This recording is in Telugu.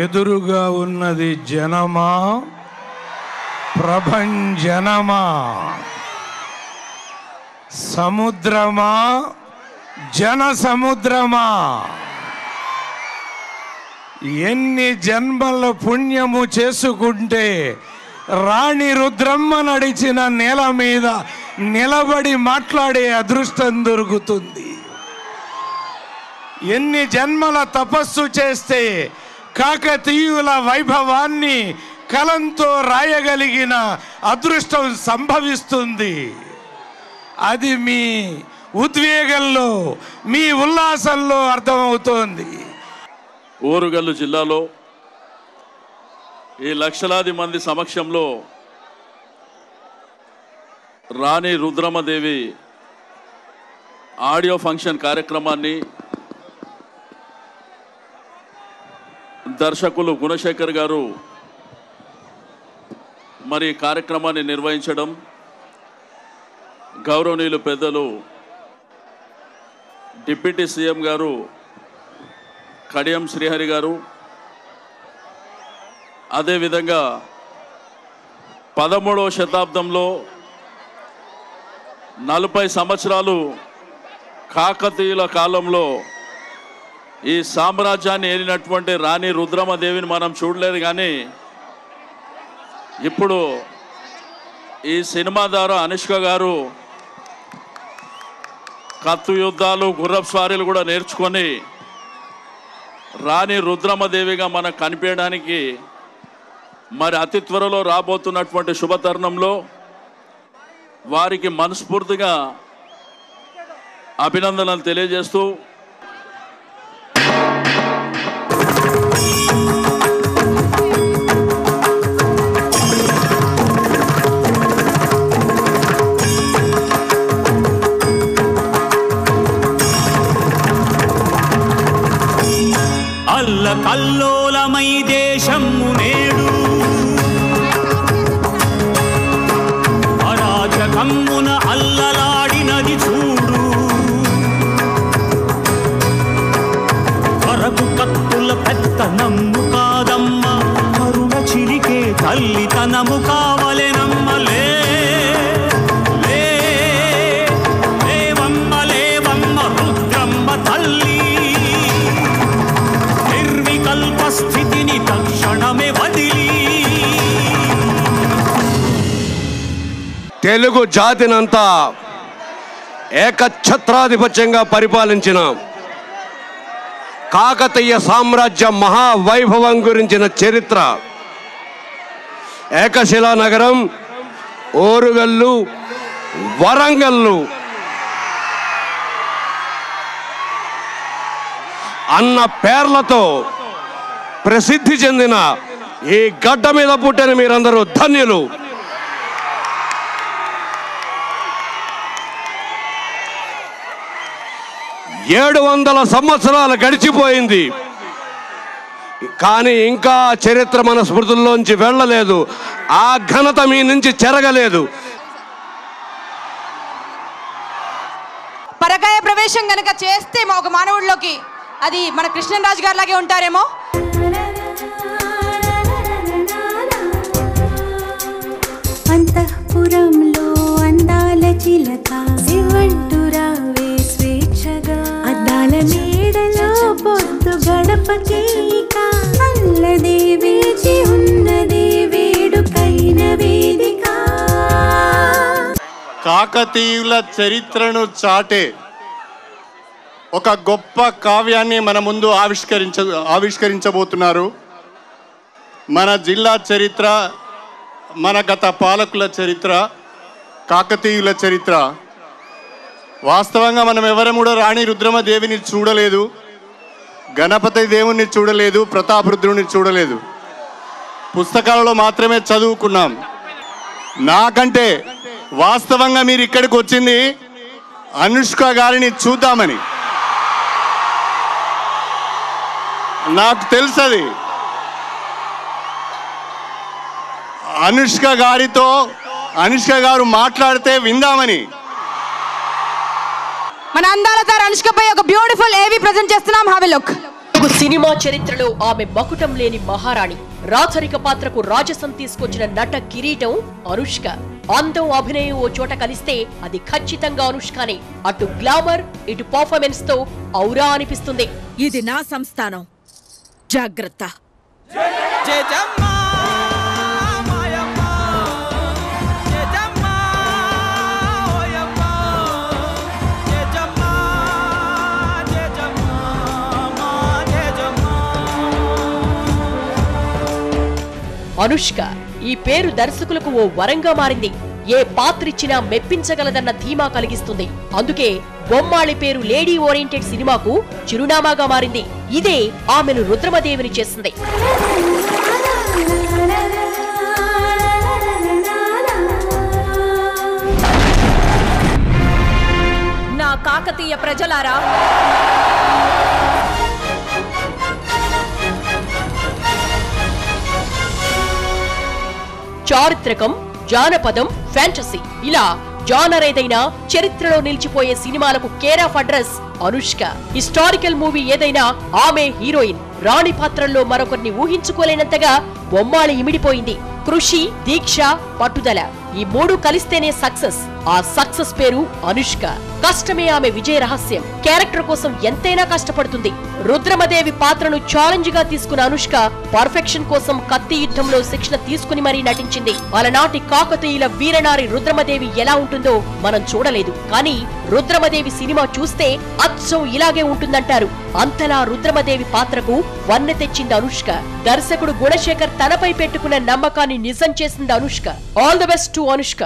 ఎదురుగా ఉన్నది జనమా ప్రభంజనమా, సముద్రమా జన సముద్రమా? ఎన్ని జన్మల పుణ్యము చేసుకుంటే రాణి రుద్రమ్మ నడిచిన నేల మీద నిలబడి మాట్లాడే అదృష్టం దొరుకుతుంది. ఎన్ని జన్మల తపస్సు చేస్తే కాకతీయుల వైభవాన్ని కలంతో రాయగలిగిన అదృష్టం సంభవిస్తుంది. అది మీ ఉద్వేగంలో, మీ ఉల్లాసంలో అర్థమవుతోంది. ఓరుగల్లు జిల్లాలో ఈ లక్షలాది మంది సమక్షంలో రాణి రుద్రమదేవి ఆడియో ఫంక్షన్ కార్యక్రమాన్ని దర్శకులు గుణశేఖర్ గారు మరి కార్యక్రమాన్ని నిర్వహించడం, గౌరవనీయులు పెద్దలు డిప్యూటీ సీఎం గారు కడియం శ్రీహరి గారు, అదేవిధంగా 13వ శతాబ్దంలో 40 సంవత్సరాలు కాకతీయుల కాలంలో ఈ సామ్రాజ్యాన్ని ఏలినటువంటి రాణి రుద్రమదేవిని మనం చూడలేదు. కానీ ఇప్పుడు ఈ సినిమా ద్వారా అనుష్క గారు కత్తు యుద్ధాలు, గుర్రపు స్వారీలు కూడా నేర్చుకొని రాణి రుద్రమదేవిగా మనకు కనిపించడానికి మరి అతి త్వరలో రాబోతున్నటువంటి శుభతరుణంలో వారికి మనస్ఫూర్తిగా అభినందనలు తెలియజేస్తూ కల్లోలమై దేశము నేడు అరాచకమ్మున అల్లలాడినది చూడు. కరకు కత్తుల పెత్తనమ్ము కాదమ్మ, కరుణ చిరికే తల్లితనము కావలెనమ్మలే. లేవమ్మ లేవమ్మ రుద్రమ్మ తల్లి, స్థితిని తక్షణమే వదిలి తెలుగు జాతినంతా ఏకఛత్రాధిపత్యంగా పరిపాలించిన కాకతీయ సామ్రాజ్య మహావైభవం గురించిన చరిత్ర, ఏకశిలా నగరం, ఓరుగల్లు, వరంగల్లు అన్న పేర్లతో ప్రసిద్ధి చెందిన ఈ గడ్డ మీద పుట్టిన మీరందరూ ధన్యులు. ఏడు 700 సంవత్సరాలు గడిచిపోయింది, కానీ ఇంకా చరిత్ర మన స్మృతుల్లోంచి వెళ్ళలేదు. ఆ ఘనత మీ నుంచి చెరగలేదు. పరకాయ ప్రవేశం గనక చేస్తే ఒక మానవుడిలోకి అది మన కృష్ణరాజు గారి లాగే ఉంటారేమో. అంతఃపురంలో అందాల చిలక శివంటురావే స్వేచ్ఛగా, అద్దాల మేడలో పొద్దు గడపకి అల్లదే వేచి ఉన్నదే వేడుకైన వేదిక. కాకతీయుల చరిత్రను చాటే ఒక గొప్ప కావ్యాన్ని మన ముందు ఆవిష్కరించబోతున్నారు. మన జిల్లా చరిత్ర, మన గత పాలకుల చరిత్ర, కాకతీయుల చరిత్ర. వాస్తవంగా మనం ఎవరం కూడా రాణి రుద్రమదేవిని చూడలేదు, గణపతి దేవుణ్ణి చూడలేదు, ప్రతాపరుద్రుని చూడలేదు. పుస్తకాలలో మాత్రమే చదువుకున్నాం. నాకంటే వాస్తవంగా మీరు ఇక్కడికి వచ్చింది అనుష్క గారిని చూద్దామని. నాకు తెలుసది. అనుష్క గారు మాట్లాడితే విందామని. మన అందాల తార అనుష్కపై ఒక బ్యూటిఫుల్ ఏవి ప్రెజెంట్ చేస్తున్నాం. Have a look. Telugu cinema చరిత్రలో ఆమె మకుటం లేని మహారాణి. రాచరిక పాత్రకు రాజసం తీసుకొచ్చిన నట కిరీటం అనుష్క. అందం అభినయం ఓ చోట కలిస్తే అది ఖచ్చితంగా అనుష్కనే. అటు గ్లామర్ ఇటు పర్ఫార్మెన్స్ తో ఔరా అనిపిస్తుంది. ఇది నా సంస్థానం, జాగ్రత్త. అనుష్క ఈ పేరు దర్శకులకు ఓ వరంగా మారింది. ఏ పాత్రిచ్చినా మెప్పించగలదన్న ధీమా కలిగిస్తుంది. అందుకే బొమ్మాళి పేరు లేడీ ఓరియంటెడ్ సినిమాకు చిరునామాగా మారింది. ఇదే ఆమెను రుద్రమదేవిని చేసింది. నా కాకతీయ ప్రజలారా, చారిత్రకం, జానపదం, ఫ్యాంటసీ ఇలా జానర్ ఏదైనా చరిత్రలో నిలిచిపోయే సినిమాలకు care of address Anushka. Historical movie ఏదైనా ఆమె హీరోయిన్. రాణి పాత్రల్లో మరొకరిని ఊహించుకోలేనంతగా బొమ్మాళి ఇమిడిపోయింది. కృషి, దీక్ష, పట్టుదల ఈ మూడు కలిస్తేనే సక్సెస్. ఆ సక్సెస్ పేరు అనుష్క. కష్టమే ఆమె విజయ రహస్యం. క్యారెక్టర్ కోసం ఎంతైనా కష్టపడుతుంది. రుద్రమదేవి పాత్రను ఛాలెంజ్ గా తీసుకున్న అనుష్క పర్ఫెక్షన్ కోసం కత్తి యుద్ధంలో శిక్షణ తీసుకుని మరీ నటించింది. అలనాటి కాకతీయుల వీరనారి రుద్రమదేవి ఎలా ఉంటుందో మనం చూడలేదు, కానీ రుద్రమదేవి సినిమా చూస్తే అచ్చం ఇలాగే ఉంటుందంటారు. అంతలా రుద్రమదేవి పాత్రకు వన్నె తెచ్చింది అనుష్క. దర్శకుడు గుణశేఖర్ తనపై పెట్టుకున్న నమ్మకాన్ని నిజం చేసింది Anushka. All the best to Anushka.